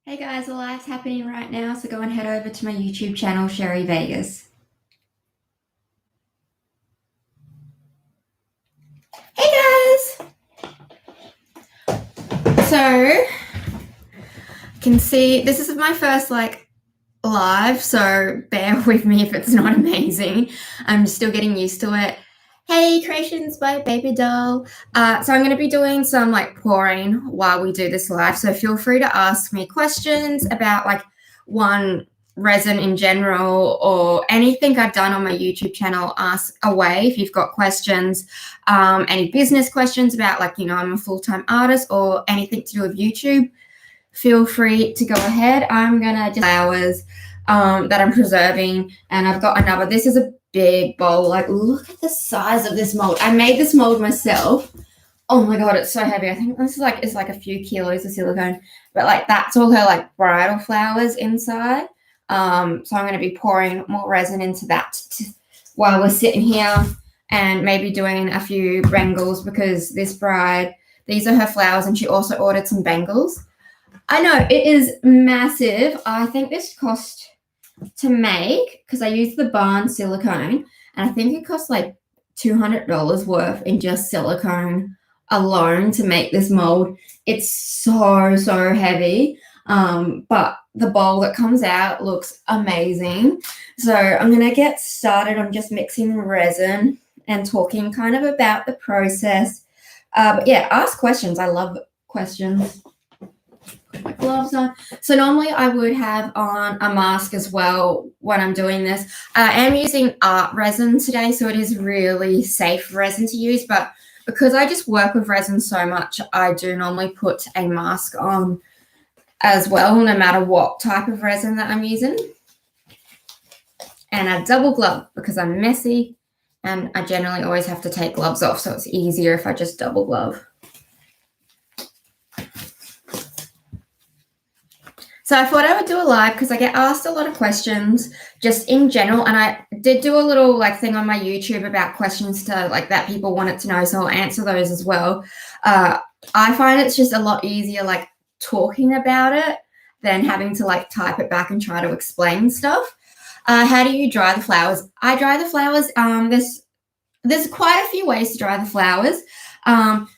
Hey guys, the live's happening right now, so go and head over to my YouTube channel, Sheri Vegas. Hey guys! So, you can see this is my first live, so bear with me if it's not amazing. I'm still getting used to it. Hey, creations by Baby Doll. So I'm going to be doing some pouring while we do this live, so feel free to ask me questions about one resin in general or anything I've done on my YouTube channel. Ask away if you've got questions, any business questions about I'm a full-time artist or anything to do with YouTube. Feel free to go ahead. I'm gonna just flowers that I'm preserving, and I've got another. This is a big bowl. Look at the size of this mold. I made this mold myself. Oh my god, it's so heavy. I think this is it's a few kilos of silicone, but that's all her bridal flowers inside. So I'm going to be pouring more resin into that while we're sitting here, and maybe doing a few bangles because this bride, these are her flowers, and she also ordered some bangles. I know it is massive. I think this cost to make, because I used the barn silicone, and I think it cost $200 worth in just silicone alone to make this mold. It's so heavy, but the bowl that comes out looks amazing. So I'm gonna get started on just mixing resin and talking kind of about the process. But yeah, ask questions. I love questions. Put my gloves on. So normally I would have on a mask as well when I'm doing this. I am using art resin today, so it is really safe resin to use, but because I just work with resin so much, I do normally put a mask on as well, no matter what type of resin that I'm using. And a double glove because I'm messy and I generally always have to take gloves off, so it's easier if I just double glove. So I thought I would do a live because I get asked a lot of questions just in general, and I did do a little thing on my YouTube about questions to that people wanted to know, so I'll answer those as well. I find it's just a lot easier talking about it than having to type it back and try to explain stuff. How do you dry the flowers? I dry the flowers. There's quite a few ways to dry the flowers.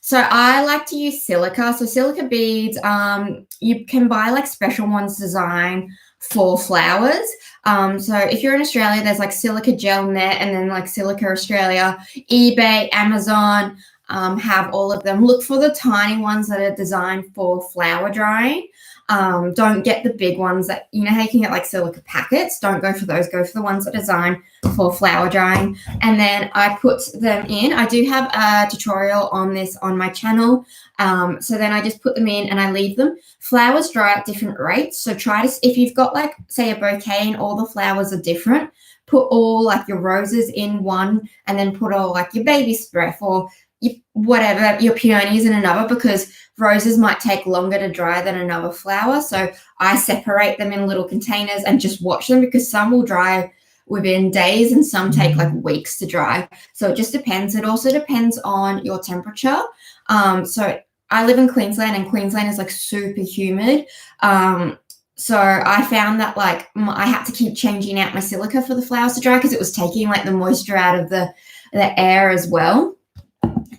So I like to use silica. So silica beads, you can buy special ones designed for flowers. So if you're in Australia, there's Silica Gel Net and then Silica Australia, eBay, Amazon, have all of them. Look for the tiny ones that are designed for flower drying. Don't get the big ones that, how you can get silica packets. Don't go for those. Go for the ones that are designed for flower drying. And then I put them in. I do have a tutorial on this on my channel. So then I just put them in and I leave them. Flowers dry at different rates. So try to, if you've got say a bouquet and all the flowers are different, put all your roses in one and then put all your baby's breath or whatever, your peonies in another, because roses might take longer to dry than another flower. So I separate them in little containers and just watch them, because some will dry within days and some take weeks to dry. So it just depends. It also depends on your temperature. So I live in Queensland, and Queensland is super humid. So I found that I had to keep changing out my silica for the flowers to dry because it was taking the moisture out of the air as well.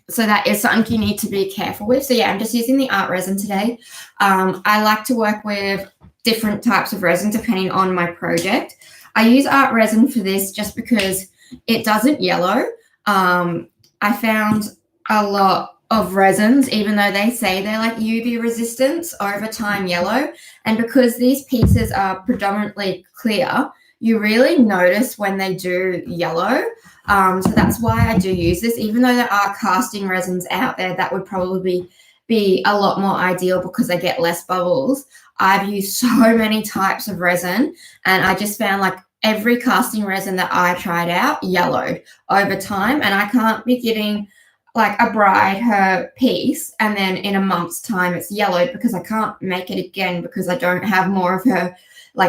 So that is something you need to be careful with. So yeah, I'm just using the art resin today. I like to work with different types of resin depending on my project. I use art resin for this just because it doesn't yellow. I found a lot of resins, even though they say they're UV resistance, over time yellow. And because these pieces are predominantly clear, you really notice when they do yellow. So that's why I do use this, even though there are casting resins out there that would probably be a lot more ideal because they get less bubbles. I've used so many types of resin, and I just found every casting resin that I tried out yellowed over time, and I can't be giving a bride her piece and then in a month's time it's yellowed, because I can't make it again because I don't have more of her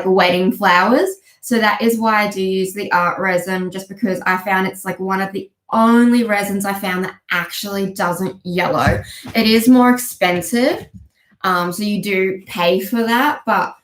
wedding flowers. So that is why I do use the art resin, just because I found it's one of the only resins I found that actually doesn't yellow. It is more expensive, So you do pay for that, but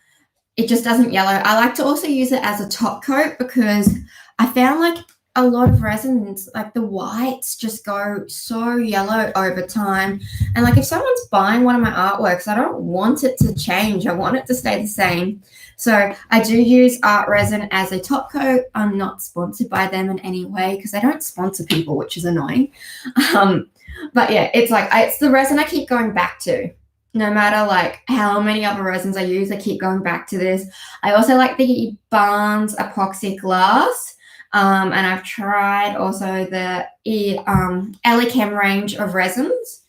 it just doesn't yellow. I like to also use it as a top coat because I found like a lot of resins, like the whites just go so yellow over time. And like if someone's buying one of my artworks, I don't want it to change. I want it to stay the same. So I do use art resin as a top coat. I'm not sponsored by them in any way because they don't sponsor people, which is annoying. But yeah, it's like it's the resin I keep going back to. No matter like how many other resins I use, I keep going back to this. I also like the Barnes epoxy glass. And I've tried also the Elechem range of resins,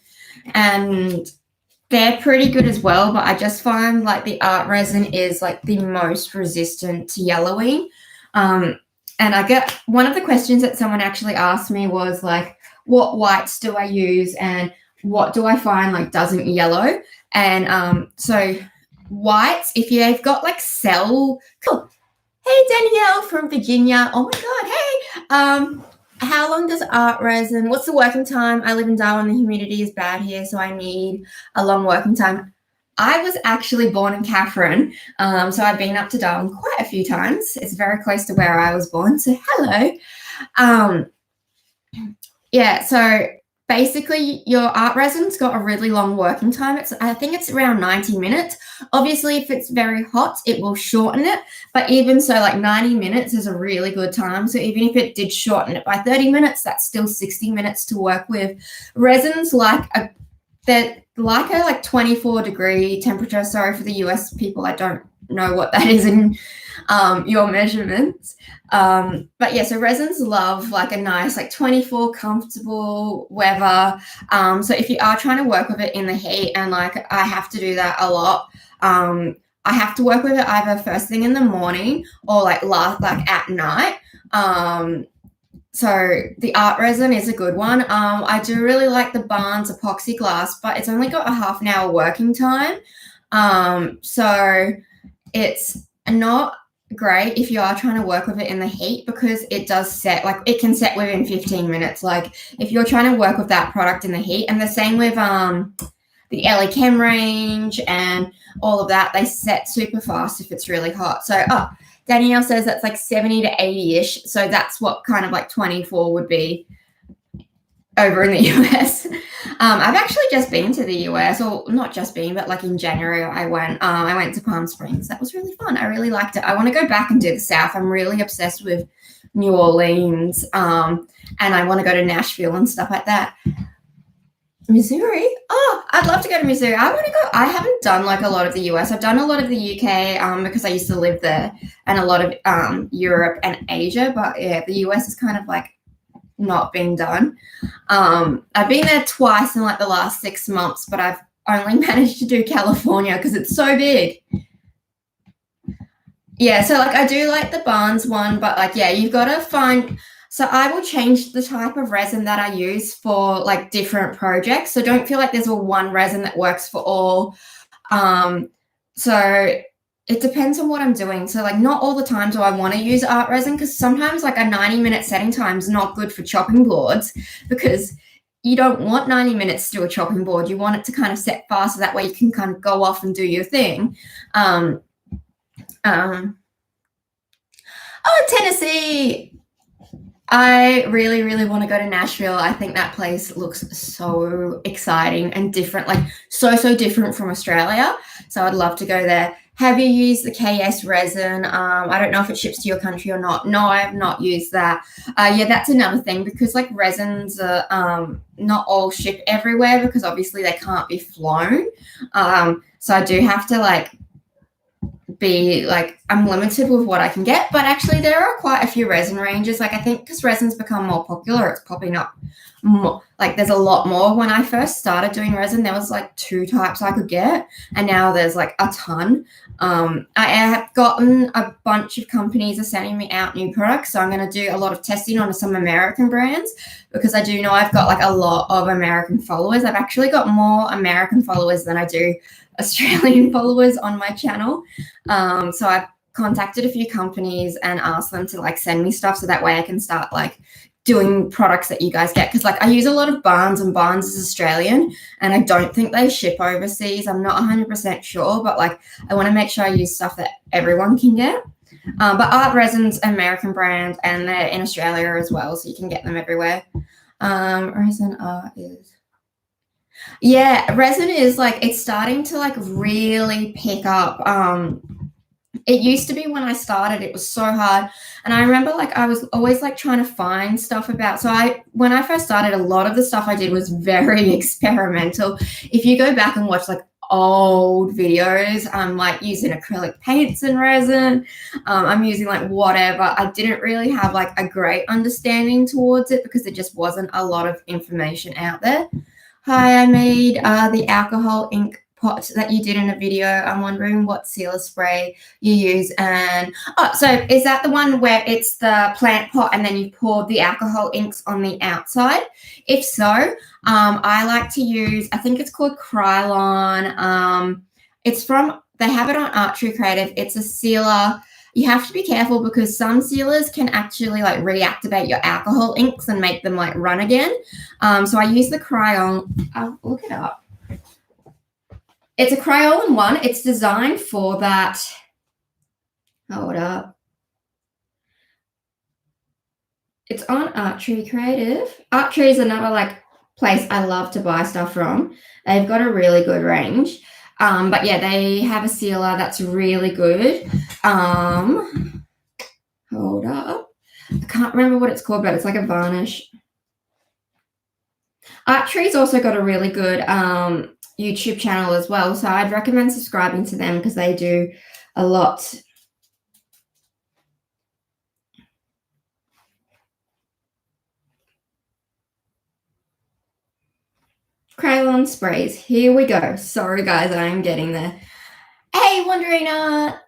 and they're pretty good as well, but I just find like the art resin is like the most resistant to yellowing. And I get one of the questions that someone actually asked me was like, what whites do I use and what do I find like doesn't yellow? And so whites, if you've got like cool. Hey, Danielle from Virginia. Oh my God. Hey, how long does art resin, what's the working time? I live in Darwin. The humidity is bad here, so I need a long working time. I was actually born in Catherine, so I've been up to Darwin quite a few times. It's very close to where I was born, so hello. Yeah, so basically your art resin's got a really long working time. I think it's around 90 minutes. Obviously, if it's very hot, it will shorten it. But even so, like 90 minutes is a really good time. So even if it did shorten it by 30 minutes, that's still 60 minutes to work with. Resins they're like a 24-degree temperature. Sorry for the US people. I don't know what that is in your measurements. But yeah, so resins love like a nice 24 comfortable weather. So if you are trying to work with it in the heat, and like I have to do that a lot, I have to work with it either first thing in the morning or like at night. So the art resin is a good one. I do really like the Barnes epoxy glass, but it's only got a half an hour working time. So it's not great if you are trying to work with it in the heat because it does set, like it can set within 15 minutes. Like if you're trying to work with that product in the heat, and the same with the Elechem range and all of that, they set super fast if it's really hot. So Danielle says that's like 70 to 80-ish. So that's what kind of like 24 would be over in the US. I've actually just been to the US, or not just been, but like in January I went to Palm Springs. That was really fun. I really liked it. I want to go back and do the South. I'm really obsessed with New Orleans, and I want to go to Nashville and stuff like that. Missouri? Oh, I'd love to go to Missouri. I want to go. I haven't done like a lot of the US. I've done a lot of the UK because I used to live there, and a lot of Europe and Asia. But yeah, the US is kind of like not been done. I've been there twice in like the last 6 months, but I've only managed to do California because it's so big. Yeah, so like I do like the Barnes one, but like yeah, you've got to find. So I will change the type of resin that I use for like different projects. So don't feel like there's a one resin that works for all. So it depends on what I'm doing. So like not all the time do I want to use art resin, because sometimes like a 90-minute setting time is not good for chopping boards, because you don't want 90 minutes to do a chopping board. You want it to kind of set fast so that way you can kind of go off and do your thing. Oh, Tennessee. I really, really want to go to Nashville. I think that place looks so exciting and different, like so different from Australia. So I'd love to go there. Have you used the KS resin? I don't know if it ships to your country or not. No, I have not used that. Yeah, that's another thing, because like resins are not all ship everywhere, because obviously they can't be flown. So I do have to like be like, I'm limited with what I can get, but actually there are quite a few resin ranges. Like I think because resin's become more popular, it's popping up more, like there's a lot more. When I first started doing resin, there was like 2 types I could get, and now there's like a ton. I have gotten a bunch of companies are sending me out new products, so I'm going to do a lot of testing on some American brands, because I do know I've got like a lot of American followers. I've actually got more American followers than I do Australian followers on my channel. So I've contacted a few companies and asked them to like send me stuff, so that way I can start like doing products that you guys get, because like I use a lot of Barnes, and Barnes is Australian, and I don't think they ship overseas. I'm not 100% sure, but like I want to make sure I use stuff that everyone can get. But Art Resin's an American brand, and they're in Australia as well, so you can get them everywhere. Resin Art is, yeah, Resin is like, it's starting to like really pick up. It used to be when I started, it was so hard. And I remember like I was always like trying to find stuff about. So when I first started, a lot of the stuff I did was very experimental. If you go back and watch like old videos, I'm like using acrylic paints and resin. I'm using like whatever. I didn't really have like a great understanding towards it because there just wasn't a lot of information out there. Hi, I made the alcohol ink pot that you did in a video. I'm wondering what sealer spray you use. And so is that the one where it's the plant pot and then you pour the alcohol inks on the outside? If so, I like to use, I think it's called Crayon. They have it on Archery Creative. It's a sealer. You have to be careful because some sealers can actually like reactivate your alcohol inks and make them like run again. So I use the Crayon. I'll look it up. It's a Crayon one. It's designed for that. Hold up. It's on Archery Creative. Archery is another like place I love to buy stuff from. They've got a really good range. But yeah, they have a sealer that's really good. Hold up. I can't remember what it's called, but it's like a varnish. Archery's also got a really good YouTube channel as well, so I'd recommend subscribing to them because they do a lot. Crayon sprays. Here we go. Sorry, guys, I am getting there. Hey, Wonderina.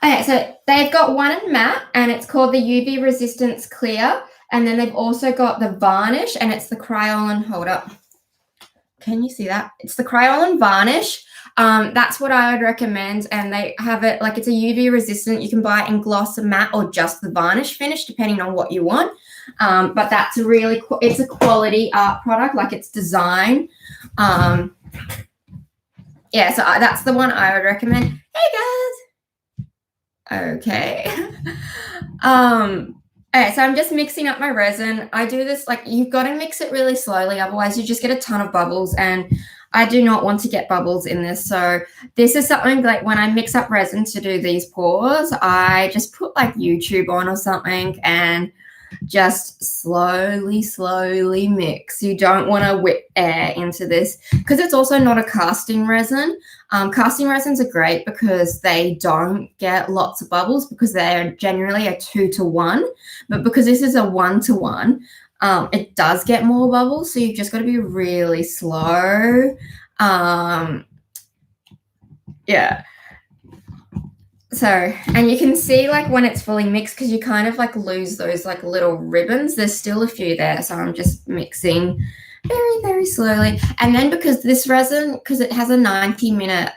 Okay, so they've got one in matte, and it's called the UV Resistance Clear, and then they've also got the varnish, and it's the Crayon. Hold up. Can you see that? It's the Crayon Varnish. That's what I would recommend, and they have it like it's a UV resistant. You can buy it in gloss and matte or just the varnish finish, depending on what you want. But that's it's a quality art product, like it's design. Yeah, so that's the one I would recommend. Hey guys. Okay. Okay, so I'm just mixing up my resin. I do this like you've got to mix it really slowly, otherwise you just get a ton of bubbles, and I do not want to get bubbles in this. So this is something like when I mix up resin to do these pours, I just put like YouTube on or something and just slowly mix. You don't want to whip air into this because it's also not a casting resin. Casting resins are great because they don't get lots of bubbles because they're generally a 2-to-1, but because this is a 1-to-1, it does get more bubbles, so you've just got to be really slow. Yeah. So, and you can see like when it's fully mixed because you kind of like lose those like little ribbons. There's still a few there, so I'm just mixing very slowly. And then because this resin, because it has a 90-minute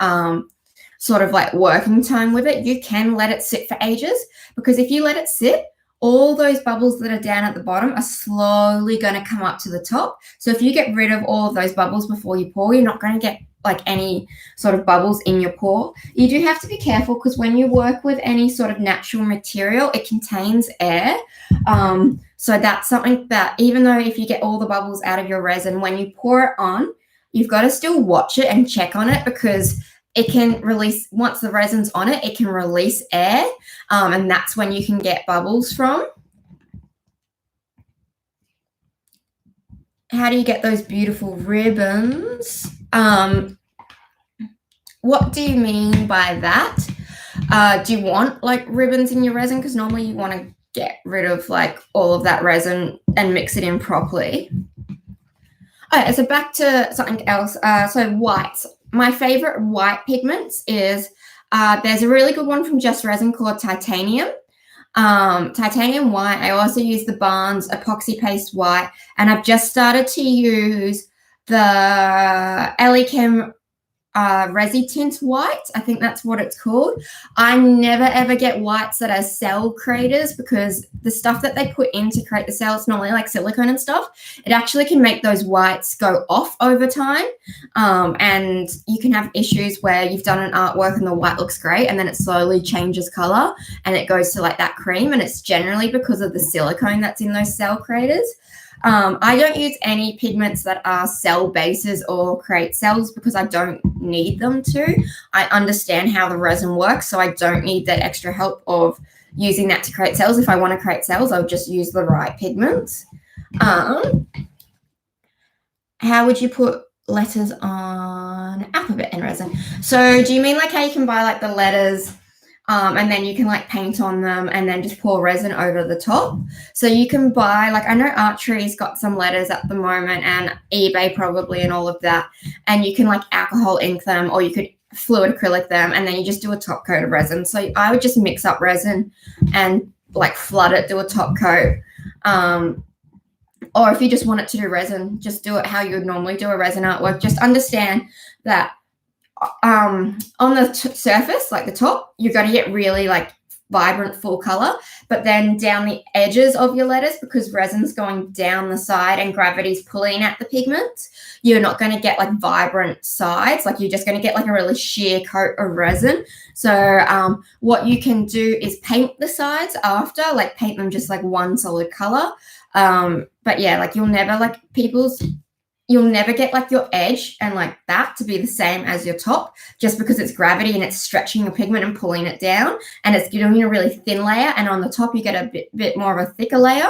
sort of like working time with it, you can let it sit for ages, because if you let it sit, all those bubbles that are down at the bottom are slowly going to come up to the top. So if you get rid of all of those bubbles before you pour, you're not going to get like any sort of bubbles in your pour. You do have to be careful because when you work with any sort of natural material, it contains air. So that's something that even though if you get all the bubbles out of your resin, when you pour it on, you've got to still watch it and check on it, because it can release, once the resin's on it, it can release air, and that's when you can get bubbles from. How do you get those beautiful ribbons? What do you mean by that? Do you want like ribbons in your resin? Because normally you want to get rid of like all of that resin and mix it in properly. Okay, so back to something else. So whites. My favorite white pigments is, there's a really good one from Just Resin called Titanium. Titanium white. I also use the Barnes epoxy paste white, and I've just started to use the Elechem Resi Tint white. I think that's what it's called. I never ever get whites that are cell creators because the stuff that they put in to create the cells, normally like silicone and stuff, it actually can make those whites go off over time. And you can have issues where you've done an artwork and the white looks great and then it slowly changes color and it goes to like that cream, and it's generally because of the silicone that's in those cell creators. I don't use any pigments that are cell bases or create cells because I don't need them to. I understand how the resin works, so I don't need that extra help of using that to create cells. If I want to create cells, I'll just use the right pigments. How would you put letters on alphabet in resin? So do you mean like how you can buy like the letters and then you can like paint on them and then just pour resin over the top? So you can buy, like, I know Archery's got some letters at the moment and eBay probably and all of that, and you can like alcohol ink them or you could fluid acrylic them and then you just do a top coat of resin. So I would just mix up resin and like flood it, do a top coat. Or if you just want it to do resin, just do it how you would normally do a resin artwork. Just understand that on the surface, like the top, you're going to get really like vibrant full color, but then down the edges of your letters, because resin's going down the side and gravity's pulling at the pigment, you're not going to get like vibrant sides. Like you're just going to get like a really sheer coat of resin. So what you can do is paint the sides after, like paint them just like one solid color. But yeah, like you'll never get like your edge and like that to be the same as your top, just because it's gravity and it's stretching the pigment and pulling it down, and it's giving you a really thin layer, and on the top you get a bit more of a thicker layer.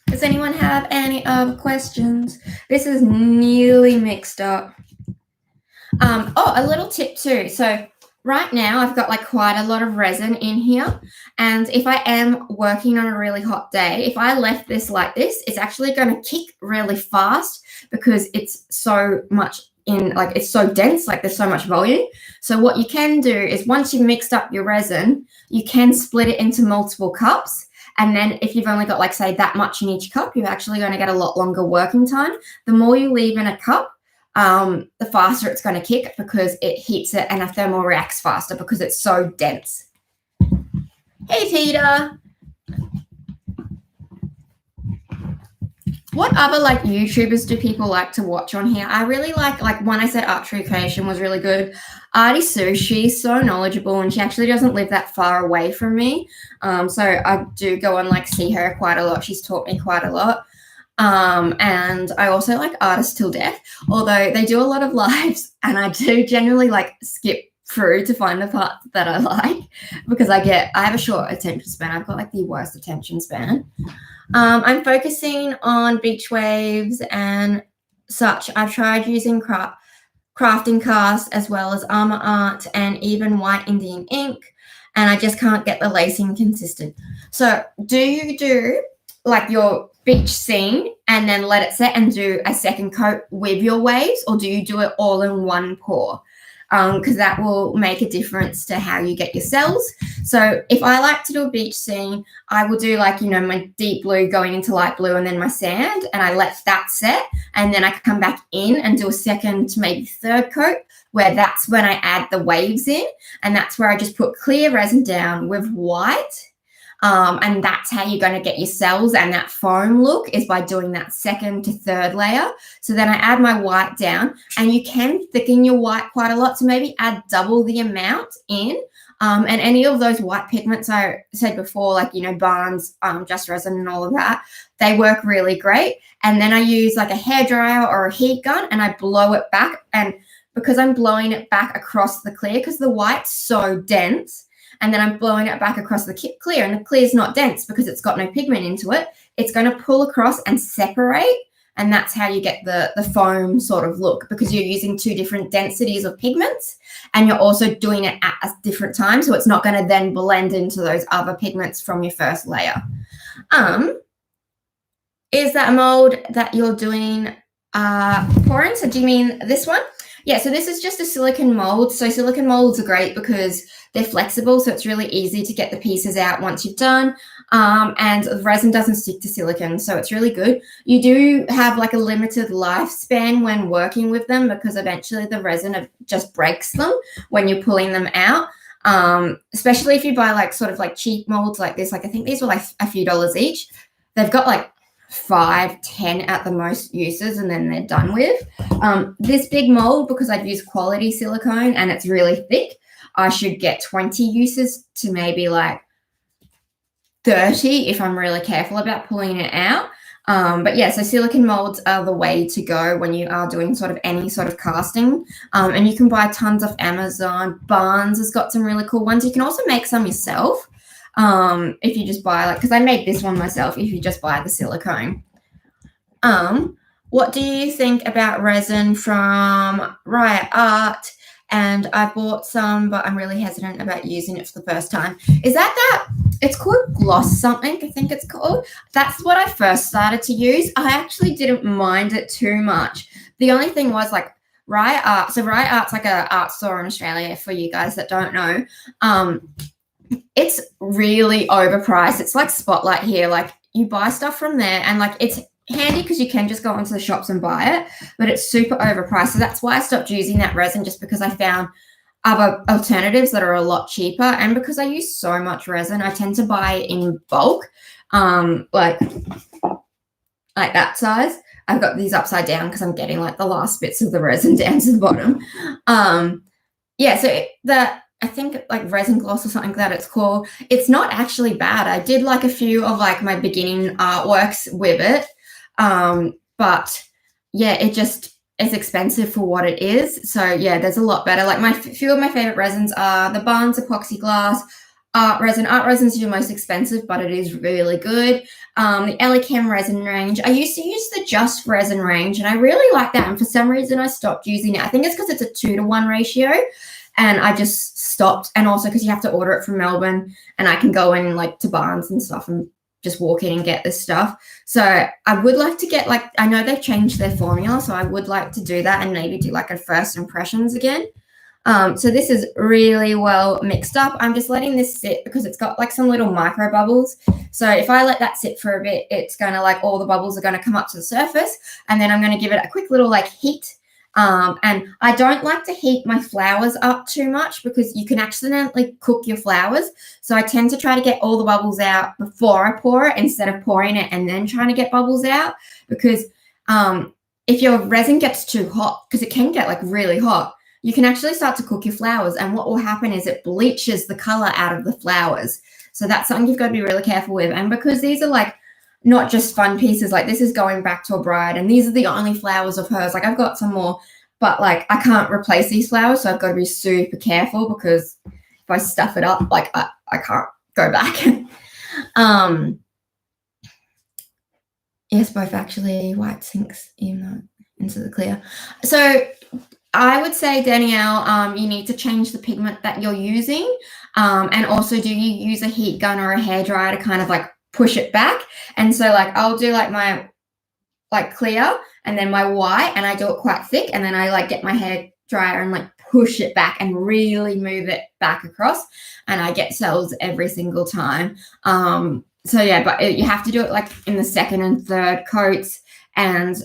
Does anyone have any other questions? This is nearly mixed up. Oh, a little tip too. So right now I've got like quite a lot of resin in here, and if I am working on a really hot day, if I left this like this, it's actually going to kick really fast because it's so much it's so dense, like there's so much volume. So what you can do is once you've mixed up your resin, you can split it into multiple cups. And then if you've only got like say that much in each cup, you're actually going to get a lot longer working time. The more you leave in a cup, the faster it's going to kick because it heats it and a thermal reacts faster because it's so dense. Hey, Peter. What other like YouTubers do people like to watch on here? I really like when I said Archery Creation was really good. Artie Sue, she's so knowledgeable and she actually doesn't live that far away from me. So I do go and like see her quite a lot. She's taught me quite a lot. And I also like Artists Till Death, although they do a lot of lives and I do generally like skip through to find the parts that I like because I have a short attention span. I've got like the worst attention span. I'm focusing on beach waves and such. I've tried using crafting cast as well as armor art and even white Indian ink, and I just can't get the lacing consistent. So do you do like your beach scene and then let it set and do a second coat with your waves, or do you do it all in one pour? Because that will make a difference to how you get your cells. So if I like to do a beach scene, I will do like, my deep blue going into light blue and then my sand, and I let that set, and then I come back in and do a second to maybe third coat, where that's when I add the waves in, and that's where I just put clear resin down with white. And that's how you're going to get your cells and that foam look, is by doing that second to third layer. So then I add my white down, and you can thicken your white quite a lot. So maybe add double the amount in. And any of those white pigments I said before, like, Barnes, Just Resin and all of that, they work really great. And then I use like a hairdryer or a heat gun and I blow it back. And because I'm blowing it back across the clear, because the white's so dense, and then I'm blowing it back across the clear, and the clear is not dense because it's got no pigment into it. It's going to pull across and separate, and that's how you get the foam sort of look, because you're using two different densities of pigments, and you're also doing it at a different time, so it's not going to then blend into those other pigments from your first layer. Is that a mold that you're doing pouring? So do you mean this one? Yeah, so this is just a silicone mold. So silicone molds are great because they're flexible, so it's really easy to get the pieces out once you've done. And the resin doesn't stick to silicone, so it's really good. You do have like a limited lifespan when working with them because eventually the resin just breaks them when you're pulling them out. Especially if you buy like sort of like cheap molds like this. Like I think these were like a few dollars each. They've got like 5, 10 at the most uses, and then they're done with. This big mold, because I've used quality silicone and it's really thick, I should get 20 uses to maybe like 30 if I'm really careful about pulling it out. But yeah, so silicone molds are the way to go when you are doing sort of any sort of casting. And you can buy tons off Amazon. Barnes has got some really cool ones. You can also make some yourself if you just buy, like, because I made this one myself, if you just buy the silicone. What do you think about resin from Riot Art? And I bought some, but I'm really hesitant about using it for the first time. Is that it's called gloss something, I think it's called. That's what I first started to use. I actually didn't mind it too much. The only thing was like Riot Art. So Riot Art's like an art store in Australia for you guys that don't know. It's really overpriced. It's like Spotlight here. Like you buy stuff from there and like it's handy because you can just go into the shops and buy it, but it's super overpriced. So that's why I stopped using that resin, just because I found other alternatives that are a lot cheaper. And because I use so much resin, I tend to buy it in bulk, like that size. I've got these upside down because I'm getting like the last bits of the resin down to the bottom. Yeah, so I think like resin gloss or something that it's called. It's not actually bad. I did like a few of like my beginning artworks with it. But yeah, it's expensive for what it is. So yeah, there's a lot better. Like my few of my favorite resins are the Barnes epoxy glass, art resin. Art resin is your most expensive, but it is really good. The Elechem resin range. I used to use the Just resin range, and I really like that. And for some reason, I stopped using it. I think it's because it's a 2-to-1 ratio, and I just stopped. And also because you have to order it from Melbourne, and I can go in like to Barnes and stuff and just walk in and get this stuff. So I would like to get like, I know they've changed their formula, so I would like to do that and maybe do like a first impressions again. So this is really well mixed up. I'm just letting this sit because it's got like some little micro bubbles. So if I let that sit for a bit, it's going to like all the bubbles are going to come up to the surface, and then I'm going to give it a quick little like heat. And I don't like to heat my flowers up too much because you can accidentally cook your flowers. So I tend to try to get all the bubbles out before I pour it instead of pouring it and then trying to get bubbles out, because if your resin gets too hot, because it can get like really hot, you can actually start to cook your flowers, and what will happen is it bleaches the color out of the flowers. So that's something you've got to be really careful with. And because these are like not just fun pieces, like this is going back to a bride, and these are the only flowers of hers. Like I've got some more, but like I can't replace these flowers, so I've got to be super careful because if I stuff it up, like I can't go back. Yes, both actually white sinks into the clear. So I would say, Danielle, you need to change the pigment that you're using. And also, do you use a heat gun or a hairdryer to kind of like push it back? And so like I'll do like my like clear and then my white, and I do it quite thick, and then I like get my hair dryer and like push it back and really move it back across, and I get cells every single time. So yeah, but you have to do it like in the second and third coats, and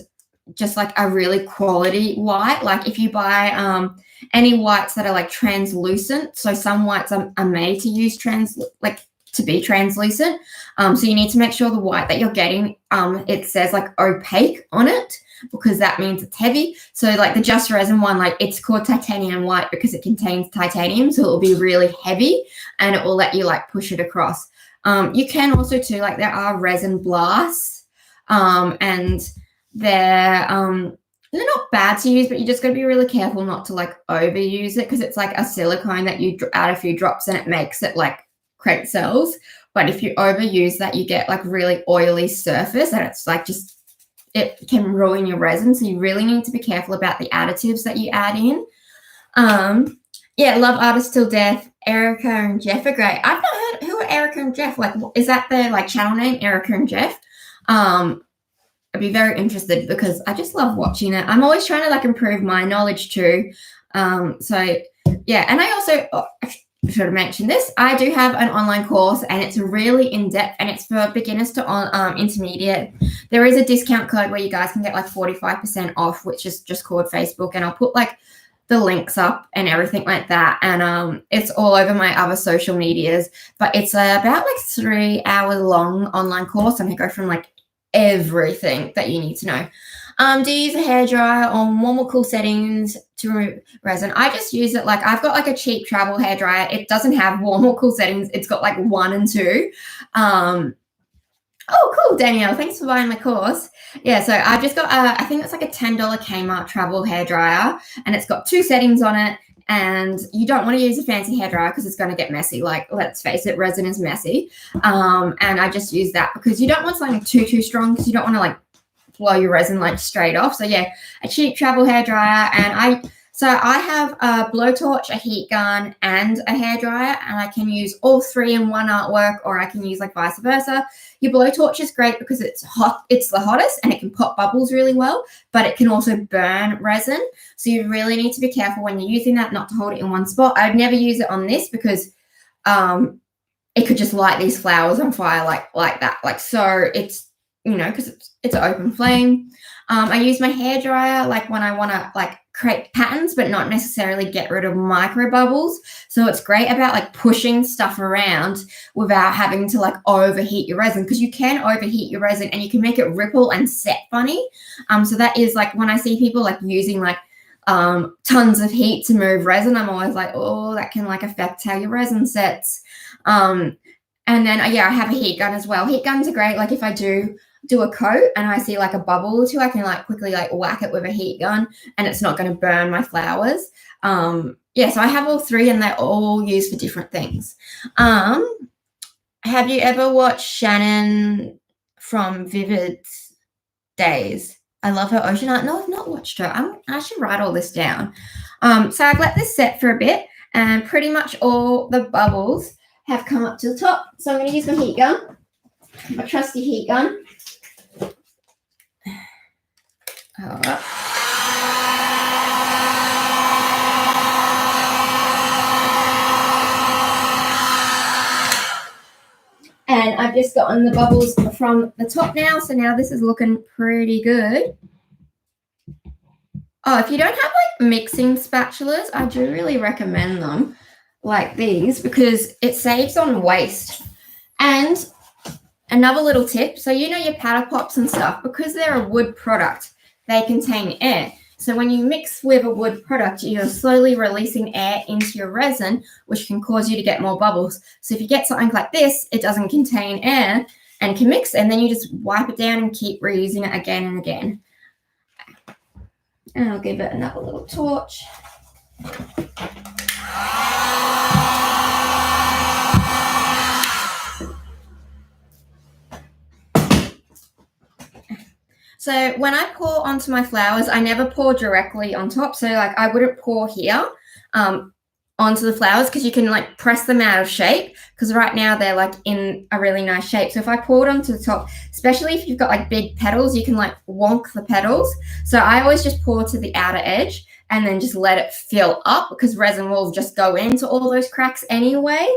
just like a really quality white. Like if you buy any whites that are like translucent, so some whites are made to use to be translucent. So you need to make sure the white that you're getting, it says like opaque on it, because that means it's heavy. So like the Just Resin one, like it's called titanium white because it contains titanium, so it will be really heavy and it will let you like push it across. You can also too, like there are resin blasts, and they're not bad to use, but you just got to be really careful not to like overuse it, because it's like a silicone that you add a few drops and it makes it like create cells. But if you overuse that, you get like really oily surface, and it's like just, it can ruin your resin. So you really need to be careful about the additives that you add in. Yeah, love artists till death. Erica and Jeff are great. I've not heard, who are Erica and Jeff? Like, is that their like channel name, Erica and Jeff? I'd be very interested because I just love watching it. I'm always trying to like improve my knowledge too. So yeah, and I also I should have mentioned this. I do have an online course, and it's really in depth, and it's for beginners to intermediate. There is a discount code where you guys can get like 45% off, which is just called Facebook, and I'll put like the links up and everything like that, and it's all over my other social medias. But it's about like 3 hour long online course, and I go from like everything that you need to know. Do you use a hairdryer on warm or cool settings to remove resin? I just use it like I've got like a cheap travel hairdryer. It doesn't have warm or cool settings. It's got like 1 and 2. Oh, cool, Danielle. Thanks for buying my course. Yeah, so I've just got, I think it's like a $10 Kmart travel hairdryer, and it's got 2 settings on it. And you don't want to use a fancy hairdryer because it's going to get messy. Like, let's face it, resin is messy. And I just use that because you don't want something too strong, because you don't want to like blow your resin like straight off. So yeah, a cheap travel hairdryer, and I have a blowtorch, a heat gun, and a hairdryer, and I can use all 3 in one artwork, or I can use like vice versa. Your blowtorch is great because it's hot, it's the hottest, and it can pop bubbles really well, but it can also burn resin. So you really need to be careful when you're using that, not to hold it in one spot. I'd never use it on this because it could just light these flowers on fire like that. Like, so it's, you know, because it's an open flame. I use my hairdryer like when I want to like create patterns but not necessarily get rid of micro bubbles. So it's great about like pushing stuff around without having to like overheat your resin, because you can overheat your resin and you can make it ripple and set funny. So that is like when I see people like using like tons of heat to move resin, I'm always like, oh, that can like affect how your resin sets. And then yeah, I have a heat gun as well. Heat guns are great. Like if I do a coat and I see like a bubble or two, I can like quickly like whack it with a heat gun, and it's not going to burn my flowers. Yeah, so I have all 3, and they're all used for different things. Have you ever watched Shannon from Vivid Days? I love her ocean art. No, I've not watched her. I should write all this down. So I've let this set for a bit, and pretty much all the bubbles have come up to the top. So I'm going to use my heat gun, my trusty heat gun. All right. And I've just gotten the bubbles from the top now, so now this is looking pretty good. Oh, if you don't have like mixing spatulas, I do really recommend them, like these, because it saves on waste. And another little tip, so you know your powder pops and stuff, because they're a wood product, they contain air. So when you mix with a wood product, you're slowly releasing air into your resin, which can cause you to get more bubbles. So if you get something like this, it doesn't contain air and can mix, and then you just wipe it down and keep reusing it again and again. And I'll give it another little torch. So when I pour onto my flowers, I never pour directly on top. So like I wouldn't pour here onto the flowers, because you can like press them out of shape, because right now they're like in a really nice shape. So if I poured onto the top, especially if you've got like big petals, you can like wonk the petals. So I always just pour to the outer edge and then just let it fill up, because resin will just go into all those cracks anyway.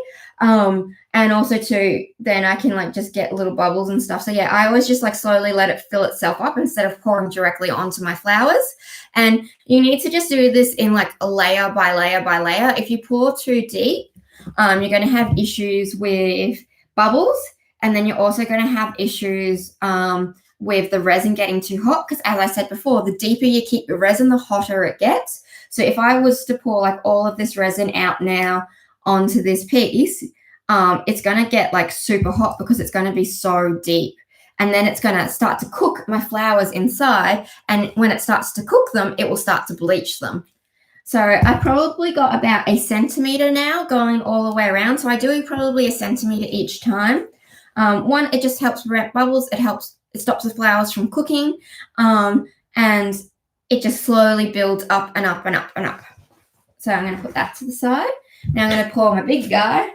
And also too, then I can like just get little bubbles and stuff. So yeah, I always just like slowly let it fill itself up instead of pouring directly onto my flowers. And you need to just do this in like a layer by layer by layer. If you pour too deep, you're going to have issues with bubbles, and then you're also going to have issues with the resin getting too hot, because as I said before, the deeper you keep your resin, the hotter it gets. So if I was to pour like all of this resin out now onto this piece, it's going to get like super hot because it's going to be so deep. And then it's going to start to cook my flowers inside. And when it starts to cook them, it will start to bleach them. So I probably got about 1 centimeter now going all the way around. So I do probably 1 centimeter each time. One, it just helps prevent bubbles. It stops the flowers from cooking. And it just slowly builds up and up and up and up. So I'm going to put that to the side. Now I'm going to pour my big guy.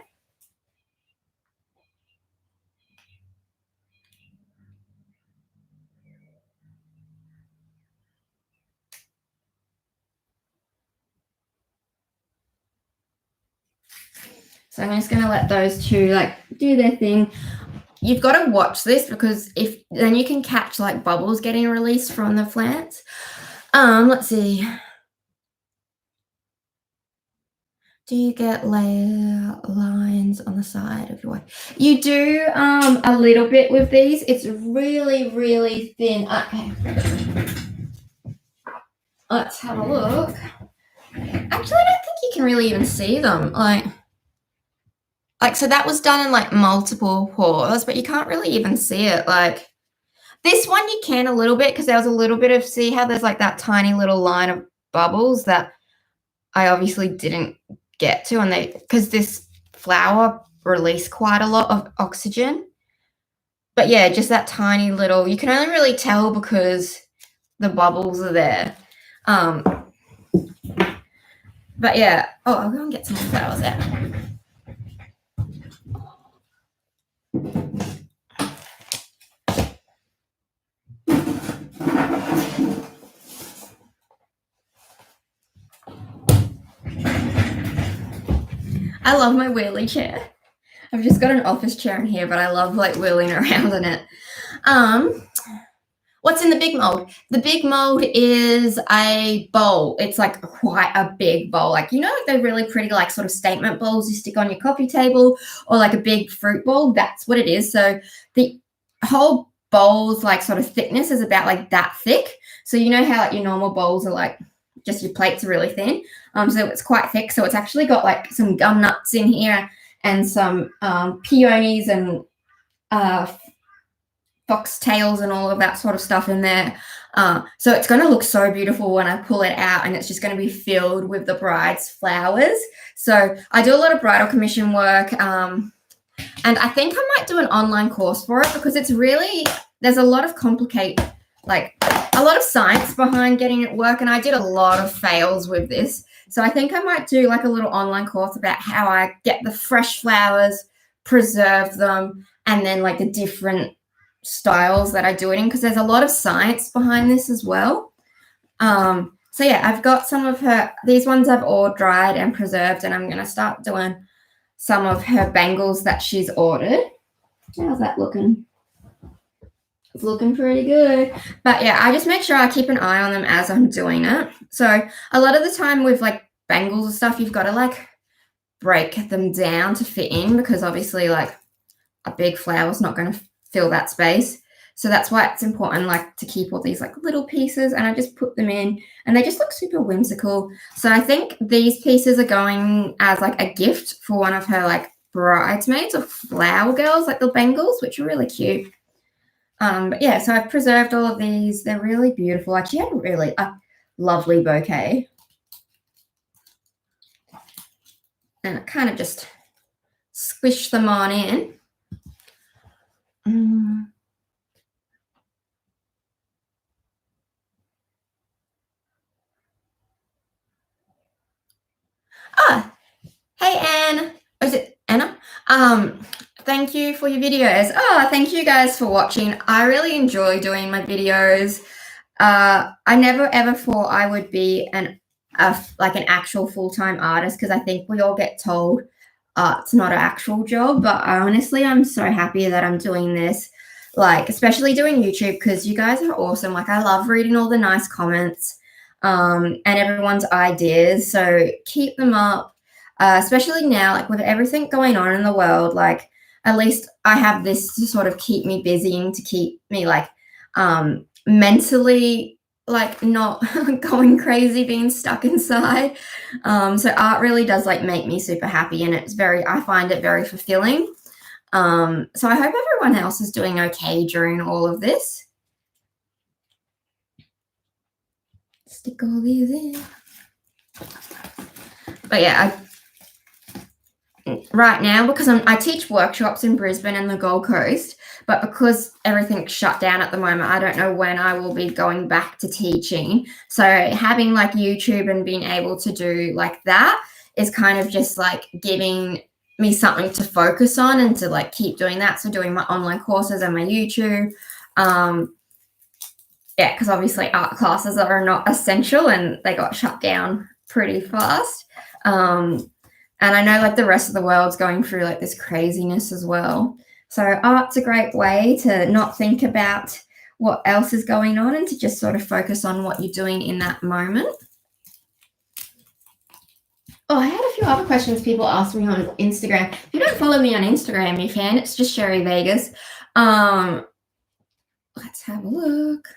So I'm just going to let those two like do their thing. You've got to watch this because if then you can catch like bubbles getting released from the plants. Let's see. Do you get layer lines on the side of your way? You do a little bit with these. It's really, really thin. Okay. Let's have a look. Actually, I don't think you can really even see them. Like, so that was done in like multiple pours, but you can't really even see it. Like this one you can a little bit because there was a little bit of, see how there's like that tiny little line of bubbles that I obviously didn't get to, and because this flower released quite a lot of oxygen. But yeah, just that tiny little, you can only really tell because the bubbles are there. But yeah, I'll go and get some flowers out. I love my wheelie chair. I've just got an office chair in here, but I love like wheeling around in it. What's in the big mold? The big mold is a bowl. It's like quite a big bowl. Like, you know, like they're really pretty like sort of statement bowls you stick on your coffee table, or like a big fruit bowl. That's what it is. So the whole bowl's like sort of thickness is about like that thick. So you know how like your normal bowls are like just your plates are really thin. So it's quite thick. So it's actually got like some gum nuts in here and some peonies and foxtails and all of that sort of stuff in there. So it's going to look so beautiful when I pull it out, and it's just going to be filled with the bride's flowers. So I do a lot of bridal commission work, and I think I might do an online course for it because it's really, there's a lot of like a lot of science behind getting it work, and I did a lot of fails with this. So I think I might do like a little online course about how I get the fresh flowers, preserve them, and then like the different styles that I do it in, because there's a lot of science behind this as well. So yeah, I've got some of these ones I've all dried and preserved, and I'm going to start doing some of her bangles that she's ordered. How's that looking? It's looking pretty good. But yeah, I just make sure I keep an eye on them as I'm doing it. So a lot of the time with like bangles and stuff, you've got to like break them down to fit in, because obviously like a big flower is not going to fill that space. So that's why it's important like to keep all these like little pieces, and I just put them in and they just look super whimsical. So I think these pieces are going as like a gift for one of her like bridesmaids or flower girls, like the bangles, which are really cute. But yeah, so I've preserved all of these. They're really beautiful. Like she had really a lovely bouquet. And I kind of just squish them on in. Hey Anne. Is it Anna? Thank you for your videos. Thank you guys for watching. I really enjoy doing my videos. I never ever thought I would be like an actual full-time artist, because I think we all get told it's not an actual job, but honestly I'm so happy that I'm doing this, like especially doing YouTube, because you guys are awesome. Like I love reading all the nice comments and everyone's ideas, so keep them up, especially now like with everything going on in the world. Like at least I have this to sort of keep me busy and to keep me like mentally like not going crazy being stuck inside. So art really does like make me super happy, and I find it very fulfilling. So I hope everyone else is doing okay during all of this. Stick all these in. But yeah, right now, because I teach workshops in Brisbane and the Gold Coast, but because everything's shut down at the moment, I don't know when I will be going back to teaching. So having like YouTube and being able to do like that is kind of just like giving me something to focus on and to like keep doing that. So doing my online courses and my YouTube. Yeah, because obviously art classes are not essential and they got shut down pretty fast. And I know like the rest of the world's going through like this craziness as well. So art's a great way to not think about what else is going on and to just sort of focus on what you're doing in that moment. Oh, I had a few other questions people asked me on Instagram. If you don't follow me on Instagram, you can. It's just Sheri Vegas. Let's have a look.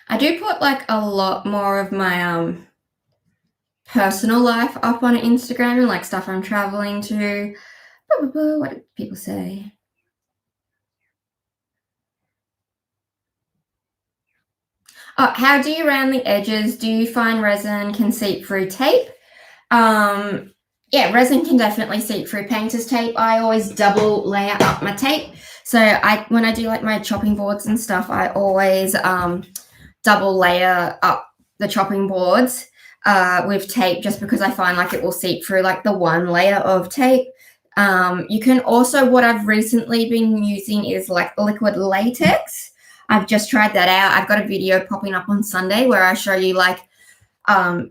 I do put like a lot more of my personal life up on Instagram and like stuff I'm traveling to. What do people say? How do you round the edges? Do you find resin can seep through tape? Yeah, resin can definitely seep through painter's tape. I always double layer up my tape. So when I do like my chopping boards and stuff, I always double layer up the chopping boards with tape, just because I find like it will seep through like the one layer of tape. You can also, what I've recently been using is like liquid latex. I've just tried that out. I've got a video popping up on Sunday where I show you like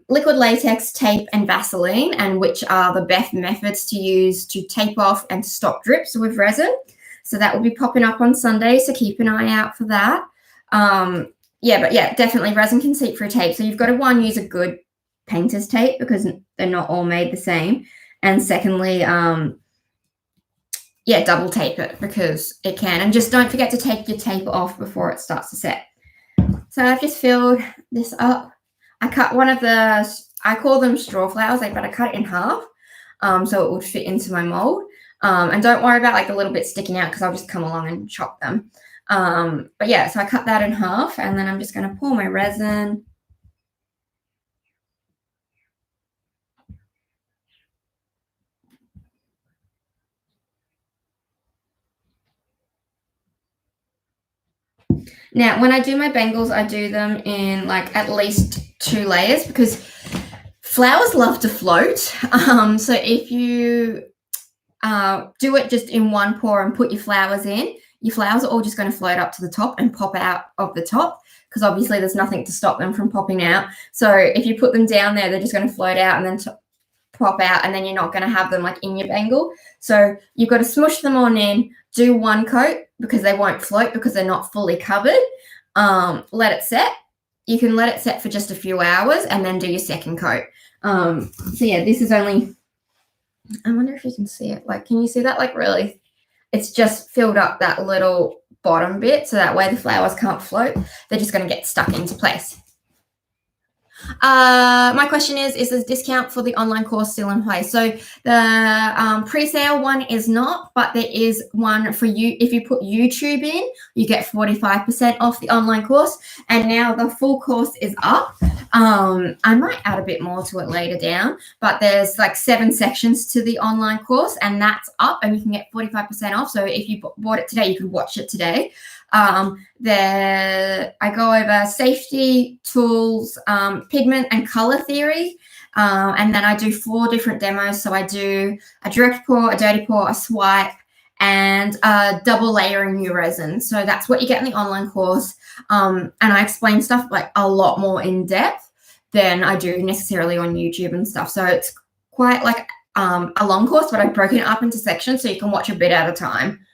liquid latex, tape, and Vaseline, and which are the best methods to use to tape off and stop drips with resin. So that will be popping up on Sunday, so keep an eye out for that. Yeah, but yeah, definitely resin can seep through tape. So you've got to use a good painter's tape because they're not all made the same. And secondly, yeah, double tape it because it can. And just don't forget to take your tape off before it starts to set. So I've just filled this up. I cut one of the, I call them straw flowers, but I cut it in half so it would fit into my mold. And don't worry about like a little bit sticking out because I'll just come along and chop them. But yeah, so I cut that in half and then I'm just going to pour my resin. Now, when I do my bangles, I do them in like at least 2 layers because flowers love to float. So if you do it just in one pour and put your flowers in, your flowers are all just going to float up to the top and pop out of the top because obviously there's nothing to stop them from popping out. So if you put them down there, they're just going to float out and then pop out, and then you're not going to have them like in your bangle. So you've got to smush them on in, do one coat because they won't float because they're not fully covered. Let it set. You can let it set for just a few hours and then do your second coat. So yeah, this is only, I wonder if you can see it. Like, can you see that? Like really, it's just filled up that little bottom bit so that way the flowers can't float. They're just going to get stuck into place. My question is the discount for the online course still in place? So the pre-sale one is not, but there is one for you. If you put YouTube in, you get 45% off the online course. And now the full course is up. I might add a bit more to it later down, but there's like 7 sections to the online course and that's up and you can get 45% off. So if you bought it today, you could watch it today. I go over safety, tools, pigment and color theory. And then I do 4 different demos. So I do a direct pour, a dirty pour, a swipe, and double layering new resin. So that's what you get in the online course. And I explain stuff like a lot more in depth than I do necessarily on YouTube and stuff. So it's quite like a long course, but I've broken it up into sections so you can watch a bit at a time.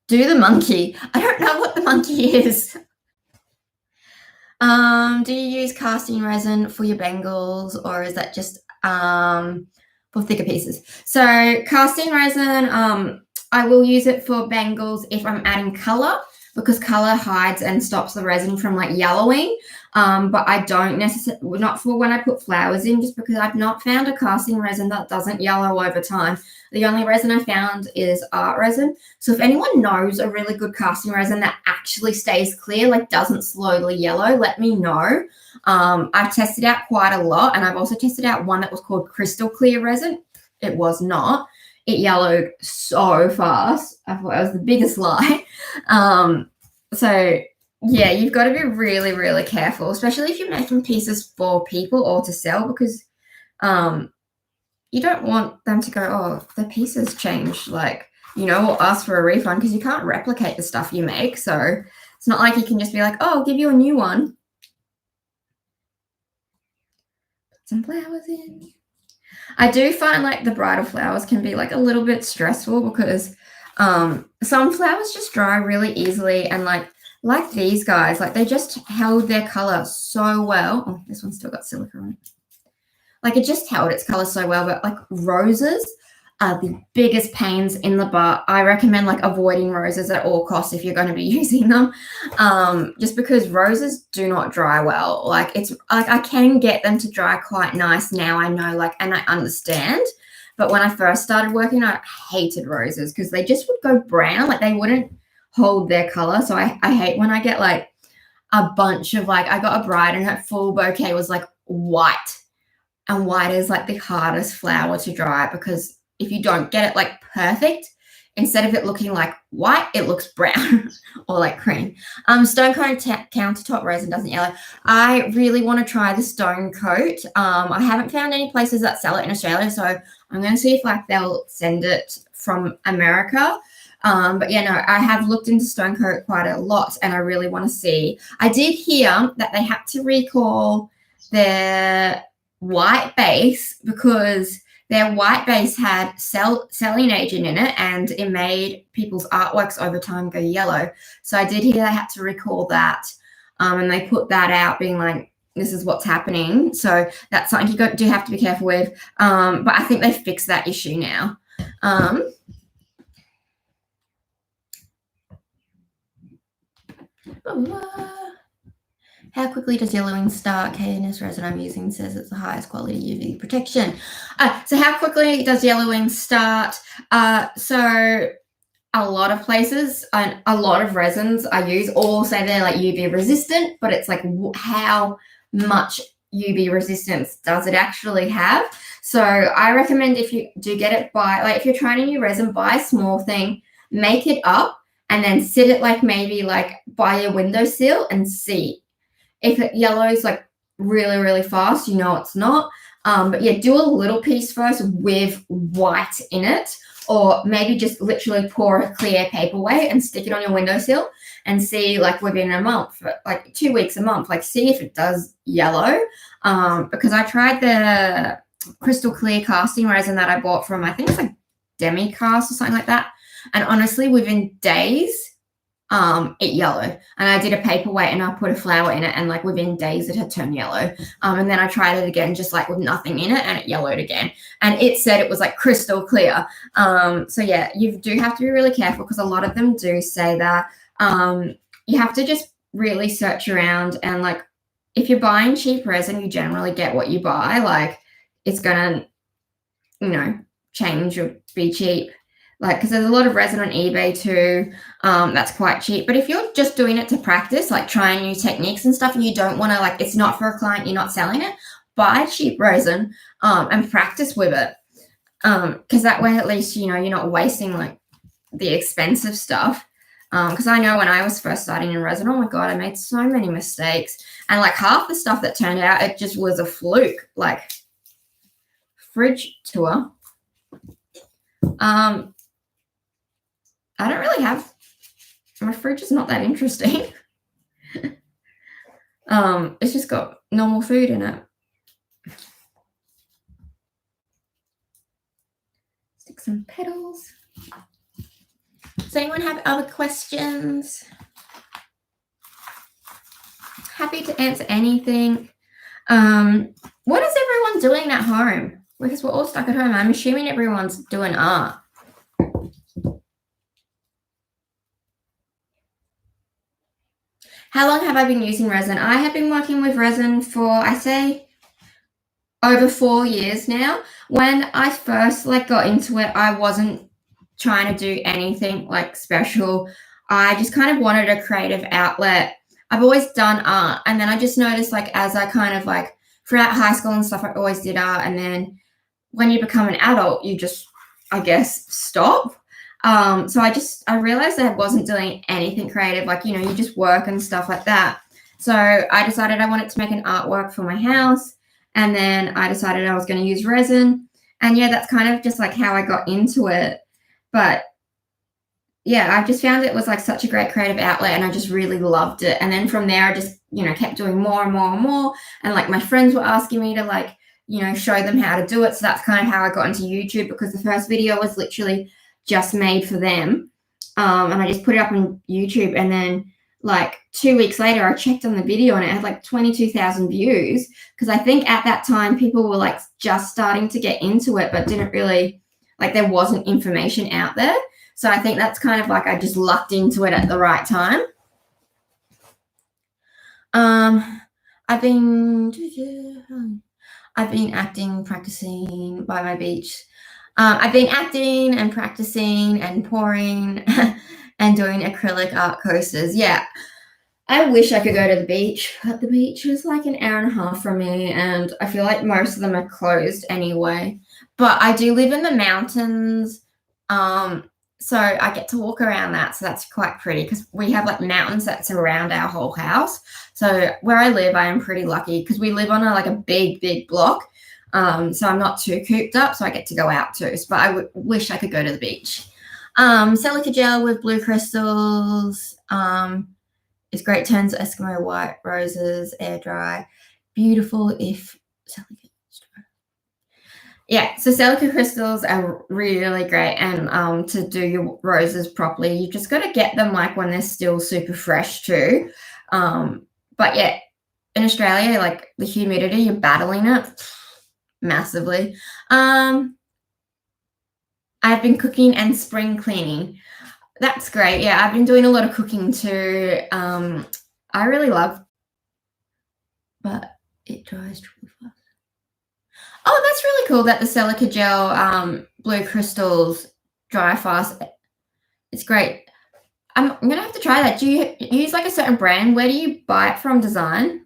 Do the monkey. I don't know what the monkey is. Do you use casting resin for your bangles or is that just for thicker pieces? So casting resin, I will use it for bangles if I'm adding color because color hides and stops the resin from like yellowing. But I don't necessarily, not for when I put flowers in, just because I've not found a casting resin that doesn't yellow over time. The only resin I found is art resin. So if anyone knows a really good casting resin that actually stays clear, like doesn't slowly yellow, let me know. I've tested out quite a lot and I've also tested out one that was called crystal clear resin. It was not. It yellowed so fast. I thought it was the biggest lie. So yeah, you've got to be really, really careful, especially if you're making pieces for people or to sell because you don't want them to go, oh, the piece has changed, like, you know, or ask for a refund because you can't replicate the stuff you make. So it's not like you can just be like, oh, I'll give you a new one. Put some flowers in. I do find like the bridal flowers can be like a little bit stressful because some flowers just dry really easily, and like these guys, like they just held their color so well. Oh, this one's still got silica on it. Like it just held its color so well, but like roses are the biggest pains in the butt. I recommend like avoiding roses at all costs if you're going to be using them, just because roses do not dry well. Like it's like I can get them to dry quite nice now, I know, like, and I understand. But when I first started working, I hated roses because they just would go brown, like they wouldn't hold their color. So I hate when I get like a bunch of like, I got a bride and her full bouquet was like white, and white is like the hardest flower to dry because if you don't get it like perfect, instead of it looking like white, it looks brown or like cream. Stone coat countertop resin doesn't yellow. I really want to try the stone coat. I haven't found any places that sell it in Australia, so I'm going to see if like they'll send it from America. But yeah, no, I have looked into stone coat quite a lot, and I really want to see. I did hear that they had to recall their white base because their white base had selling agent in it, and it made people's artworks over time go yellow. So I did hear they had to recall that, and they put that out being like, this is what's happening. So that's something you do have to be careful with. But I think they fixed that issue now. How quickly does yellowing start? KNS resin I'm using says it's the highest quality UV protection. So how quickly does yellowing start? So a lot of places and a lot of resins I use all say they're like UV resistant, but it's like how much UV resistance does it actually have? So I recommend if you do get it, like if you're trying a new resin, buy a small thing, make it up, and then sit it like maybe like by your windowsill and see. If it yellows like really, really fast, you know it's not. But yeah, do a little piece first with white in it, or maybe just literally pour a clear paperweight and stick it on your windowsill and see like within a month, like 2 weeks, a month, like see if it does yellow. Because I tried the crystal clear casting resin that I bought from, I think it's like Demicast or something like that. And honestly, within days, it yellowed, and I did a paperweight and I put a flower in it, and like within days it had turned yellow. And then I tried it again just like with nothing in it, and it yellowed again, and it said it was like crystal clear. So yeah, you do have to be really careful because a lot of them do say that. You have to just really search around, and like if you're buying cheap resin, you generally get what you buy. Like it's gonna, you know, change or be cheap. Like, because there's a lot of resin on eBay too, that's quite cheap. But if you're just doing it to practice, like trying new techniques and stuff, and you don't want to, like, it's not for a client, you're not selling it, buy cheap resin and practice with it. Because that way, at least, you know, you're not wasting like the expensive stuff. Because I know when I was first starting in resin, oh my God, I made so many mistakes. And like half the stuff that turned out, it just was a fluke. Like fridge tour. I don't really have, my fridge is not that interesting. It's just got normal food in it. Stick some petals. Does anyone have other questions? Happy to answer anything. What is everyone doing at home? Because we're all stuck at home. I'm assuming everyone's doing art. How long have I been using resin? I have been working with resin for, I say, over 4 years now. When I first like got into it, I wasn't trying to do anything like special. I just kind of wanted a creative outlet. I've always done art, and then I just noticed like as I kind of like throughout high school and stuff, I always did art, and then when you become an adult, you just, I guess, stop. So I realized that I wasn't doing anything creative, like, you know, you just work and stuff like that. So I decided I wanted to make an artwork for my house, and then I decided I was going to use resin. And yeah, that's kind of just like how I got into it. But yeah, I just found it was like such a great creative outlet and I just really loved it. And then from there, I just, kept doing more and more and more. And like my friends were asking me to like, show them how to do it. So that's kind of how I got into YouTube, because the first video was literally just made for them. And I just put it up on YouTube. And then like 2 weeks later, I checked on the video and it had like 22,000 views. Because I think at that time, people were like just starting to get into it, but didn't really, like there wasn't information out there. So I think that's kind of like I just lucked into it at the right time. I've been acting, practicing by my beach. I've been acting and practicing and pouring and doing acrylic art coasters. Yeah, I wish I could go to the beach, but the beach is like an hour and a half from me, and I feel like most of them are closed anyway. But I do live in the mountains. So I get to walk around that. So that's quite pretty because we have like mountains that surround our whole house. So where I live, I am pretty lucky because we live on a big block. So I'm not too cooped up. So I get to go out too. But I wish I could go to the beach. Silica gel with blue crystals. It's great. Turns Eskimo white roses, air dry. Beautiful if Silica. Yeah, so Silica crystals are really great, and to do your roses properly, you just got to get them like when they're still super fresh too. But yeah, in Australia, like the humidity, you're battling it massively. I've been cooking and spring cleaning. That's great. Yeah, I've been doing a lot of cooking too. I really love, but it dries really fast. Oh, that's really cool that the Silica gel blue crystals dry fast. It's great. I'm gonna have to try that. Do you use like a certain brand? Where do you buy it from? Design?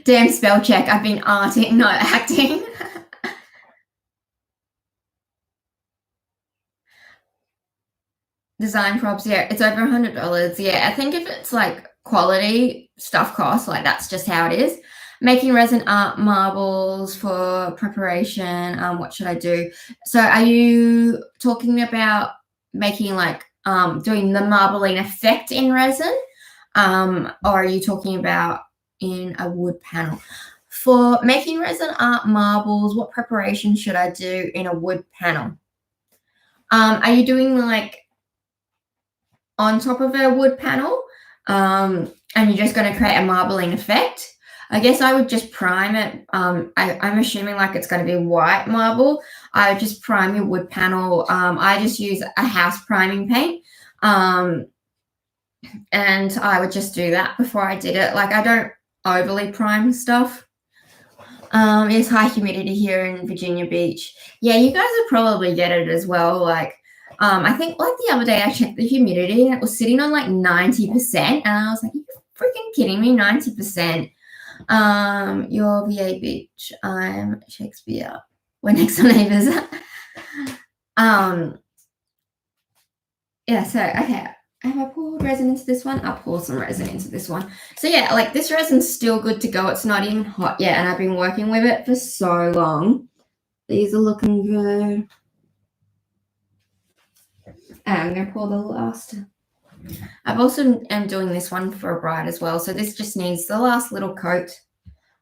Damn spell check. I've been arting, not acting. Design props, yeah, it's over $100. Yeah, I think if it's like quality stuff costs, like that's just how it is. Making resin art marbles for preparation. What should I do? So are you talking about making like doing the marbling effect in resin? Or are you talking about in a wood panel? For making resin art marbles, what preparation should I do in a wood panel? Are you doing like on top of a wood panel, and you're just going to create a marbling effect? I guess I would just prime it. I'm assuming like it's going to be white marble. I would just prime your wood panel. I just use a house priming paint, and I would just do that before I did it. Like I don't overly prime stuff. It's high humidity here in Virginia Beach. Yeah, you guys would probably get it as well. Like I think like the other day I checked the humidity and it was sitting on like 90%. And I was like, are you freaking kidding me? 90%. Your VA Beach. I'm Shakespeare. We're next door neighbors. Yeah, so okay. Have I poured resin into this one? I'll pour some resin into this one. So yeah, like this resin's still good to go. It's not even hot yet, and I've been working with it for so long. These are looking good. I'm going to pour the last. I've also am doing this one for a bride as well. So this just needs the last little coat.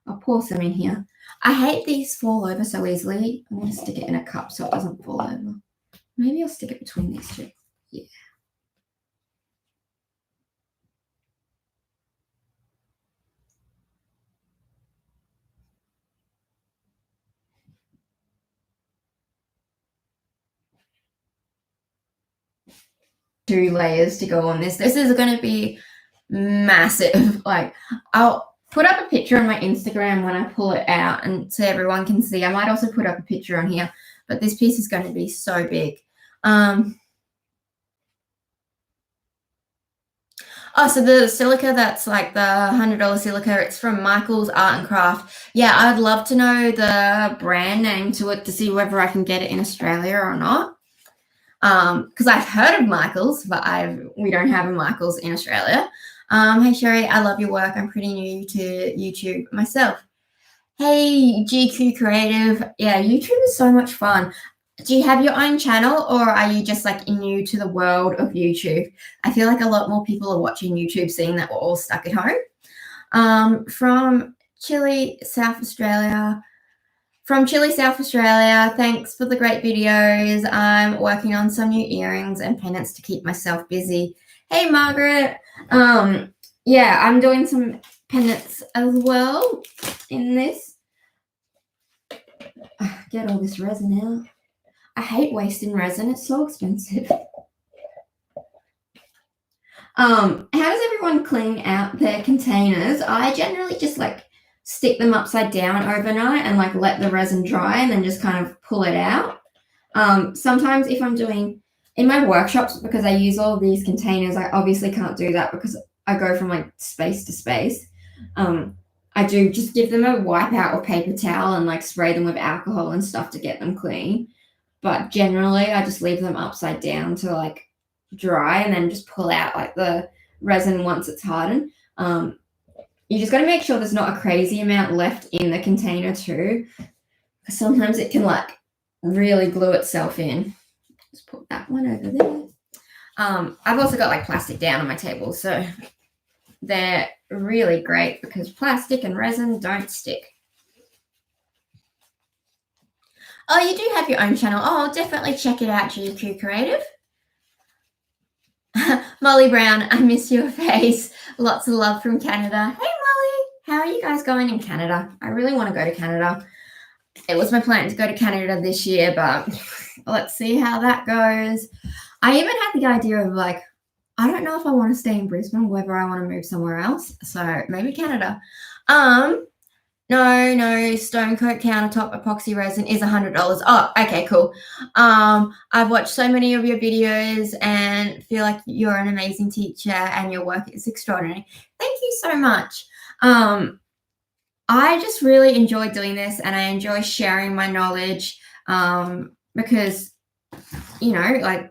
I'll pour some in here. I hate these fall over so easily. I'm going to stick it in a cup so it doesn't fall over. Maybe I'll stick it between these two. Yeah. Two layers to go on this. This is going to be massive. Like I'll put up a picture on my Instagram when I pull it out and so everyone can see. I might also put up a picture on here, but this piece is going to be so big. Oh, so the silica, that's like the $100 silica. It's from Michael's Art and Craft. Yeah, I'd love to know the brand name to it to see whether I can get it in Australia or not. Because I've heard of Michael's, but we don't have a Michael's in Australia. Hey Sheri, I love your work. I'm pretty new to YouTube myself. Hey, GQ Creative. Yeah, YouTube is so much fun. Do you have your own channel or are you just like new to the world of YouTube? I feel like a lot more people are watching YouTube seeing that we're all stuck at home. From Chile, South Australia. From Chile, South Australia, thanks for the great videos. I'm working on some new earrings and pendants to keep myself busy. Hey, Margaret. Yeah, I'm doing some pendants as well in this. Get all this resin out. I hate wasting resin. It's so expensive. How does everyone clean out their containers? I generally just like stick them upside down overnight and like let the resin dry and then just kind of pull it out. Sometimes if I'm doing in my workshops, because I use all of these containers, I obviously can't do that because I go from like space to space. I do just give them a wipe out or paper towel and like spray them with alcohol and stuff to get them clean. But generally I just leave them upside down to like dry and then just pull out like the resin once it's hardened. You just got to make sure there's not a crazy amount left in the container too, because sometimes it can like really glue itself in. Just put that one over there. I've also got like plastic down on my table, so they're really great because plastic and resin don't stick. Oh, you do have your own channel. Oh, definitely check it out, GQ Creative. Molly Brown, I miss your face. Lots of love from Canada. Hey, Molly, how are you guys going in Canada? I really want to go to Canada. It was my plan to go to Canada this year, but let's see how that goes. I even had the idea of like, I don't know if I want to stay in Brisbane or whether I want to move somewhere else. So maybe Canada. No, Stone Coat countertop epoxy resin is $100. Oh, okay, cool. I've watched so many of your videos and feel like you're an amazing teacher and your work is extraordinary. Thank you so much. I just really enjoy doing this and I enjoy sharing my knowledge because, you know, like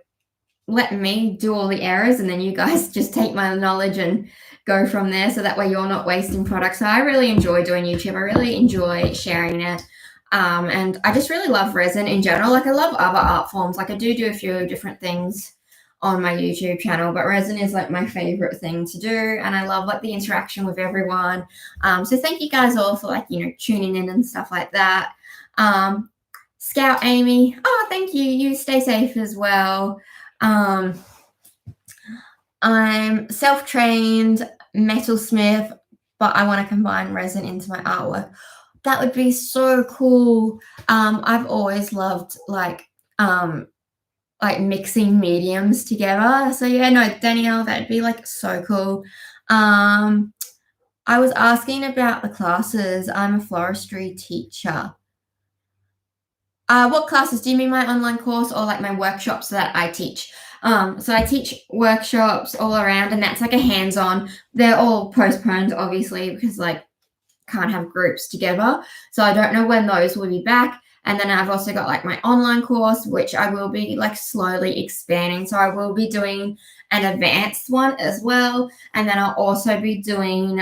let me do all the errors and then you guys just take my knowledge and go from there, so that way you're not wasting products. So I really enjoy doing YouTube. I really enjoy sharing it. And I just really love resin in general. Like I love other art forms. Like I do a few different things on my YouTube channel, but resin is like my favorite thing to do. And I love like the interaction with everyone. So thank you guys all for like, you know, tuning in and stuff like that. Scout Amy, oh, thank you. You stay safe as well. I'm self-trained metalsmith, but I want to combine resin into my artwork. That would be so cool. I've always loved like mixing mediums together. So yeah, no, Danielle, that'd be like so cool. I was asking about the classes. I'm a floristry teacher. What classes? Do you mean my online course or like my workshops that I teach? So I teach workshops all around and that's like a hands-on. They're all postponed obviously because like can't have groups together. So I don't know when those will be back. And then I've also got like my online course, which I will be like slowly expanding. So I will be doing an advanced one as well. And then I'll also be doing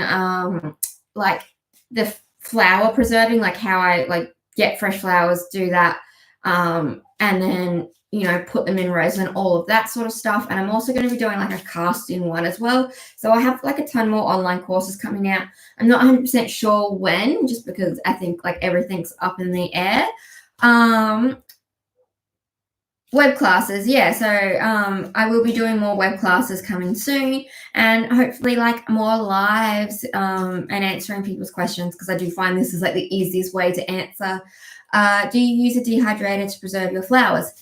like the flower preserving, like how I like get fresh flowers, do that. And then, you know, put them in resin, all of that sort of stuff. And I'm also going to be doing like a casting one as well. So I have like a ton more online courses coming out. I'm not 100% sure when, just because I think like everything's up in the air. Web classes, yeah. So I will be doing more web classes coming soon and hopefully like more lives and answering people's questions, because I do find this is like the easiest way to answer. Do you use a dehydrator to preserve your flowers?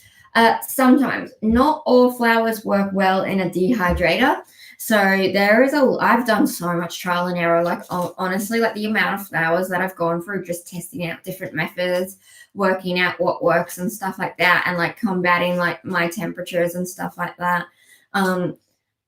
Sometimes. Not all flowers work well in a dehydrator. So I've done so much trial and error, like honestly, like the amount of flowers that I've gone through just testing out different methods, working out what works and stuff like that, and like combating like my temperatures and stuff like that.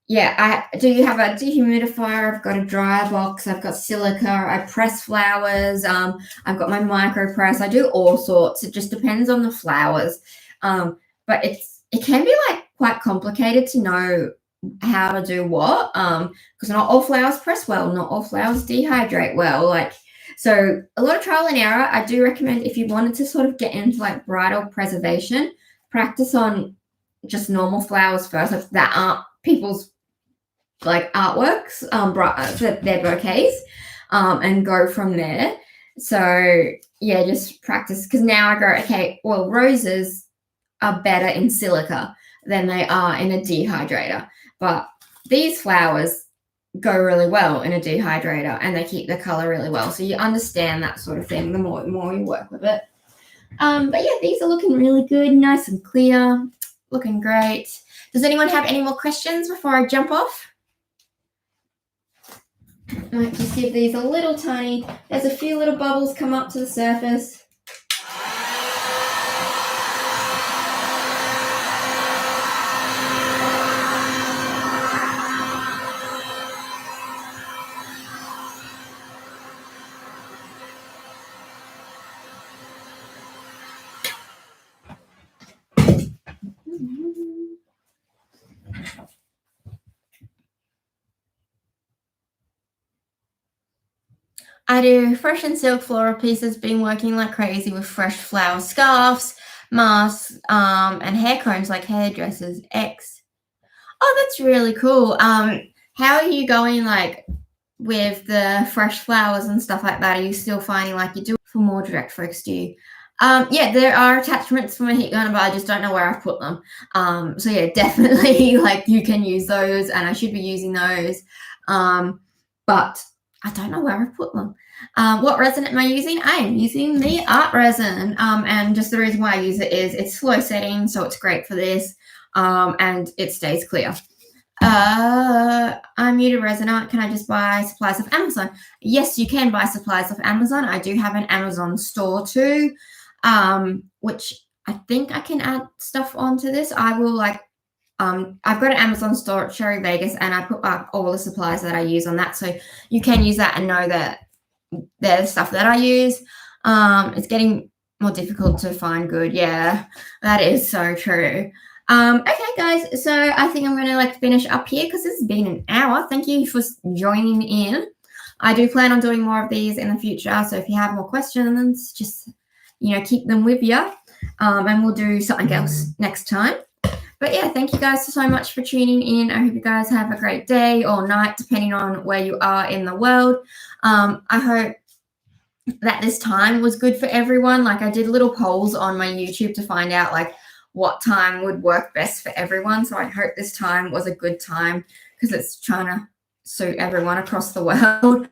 Yeah, do you have a dehumidifier? I've got a dryer box. I've got silica. I press flowers. I've got my micro press. I do all sorts. It just depends on the flowers. But it can be like quite complicated to know how to do what, because not all flowers press well, not all flowers dehydrate well. Like So a lot of trial and error. I do recommend if you wanted to sort of get into like bridal preservation, practice on just normal flowers first, like that aren't people's like artworks, their bouquets, and go from there. So yeah, just practice, because now I go, okay, well, roses are better in silica than they are in a dehydrator, but these flowers go really well in a dehydrator and they keep the color really well. So you understand that sort of thing the more you work with it. But yeah, these are looking really good, nice and clear, looking great. Does anyone have any more questions before I jump off? I might just give these a little tiny, there's a few little bubbles come up to the surface. I do fresh and silk floral pieces, been working like crazy with fresh flower scarves, masks, and hair combs like hairdressers X. Oh, that's really cool. How are you going like with the fresh flowers and stuff like that? Are you still finding like you do for more direct focus, do you? Yeah, there are attachments for my heat gun, but I just don't know where I've put them. So yeah, definitely like you can use those, and I should be using those. But I don't know where I've put them. What resin am I using? I am using the art resin. And just the reason why I use it is it's slow setting, so it's great for this. And it stays clear. I'm new to resin art. Can I just buy supplies off Amazon? Yes, you can buy supplies off Amazon. I do have an Amazon store too, which I think I can add stuff onto this. I will like, I've got an Amazon store at Sheri Vegas, and I put up all the supplies that I use on that. So you can use that and know that they're the stuff that I use. It's getting more difficult to find good. Yeah, that is so true. Okay, guys, so I think I'm going to like finish up here because this has been an hour. Thank you for joining in. I do plan on doing more of these in the future. So if you have more questions, just, keep them with you. And we'll do something else next time. But yeah, thank you guys so much for tuning in. I hope you guys have a great day or night, depending on where you are in the world. I hope that this time was good for everyone. Like I did little polls on my YouTube to find out like what time would work best for everyone. So I hope this time was a good time because it's trying to suit everyone across the world.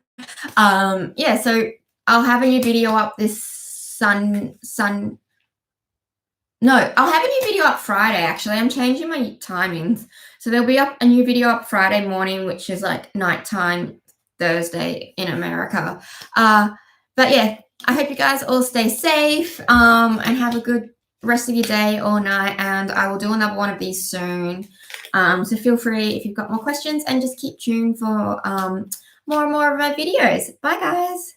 Yeah, so I'll have a new video up this I'll have a new video up Friday, actually. I'm changing my timings. So there'll be a new video up Friday morning, which is like nighttime Thursday in America. But yeah, I hope you guys all stay safe and have a good rest of your day or night. And I will do another one of these soon. So feel free if you've got more questions, and just keep tuned for more and more of my videos. Bye, guys.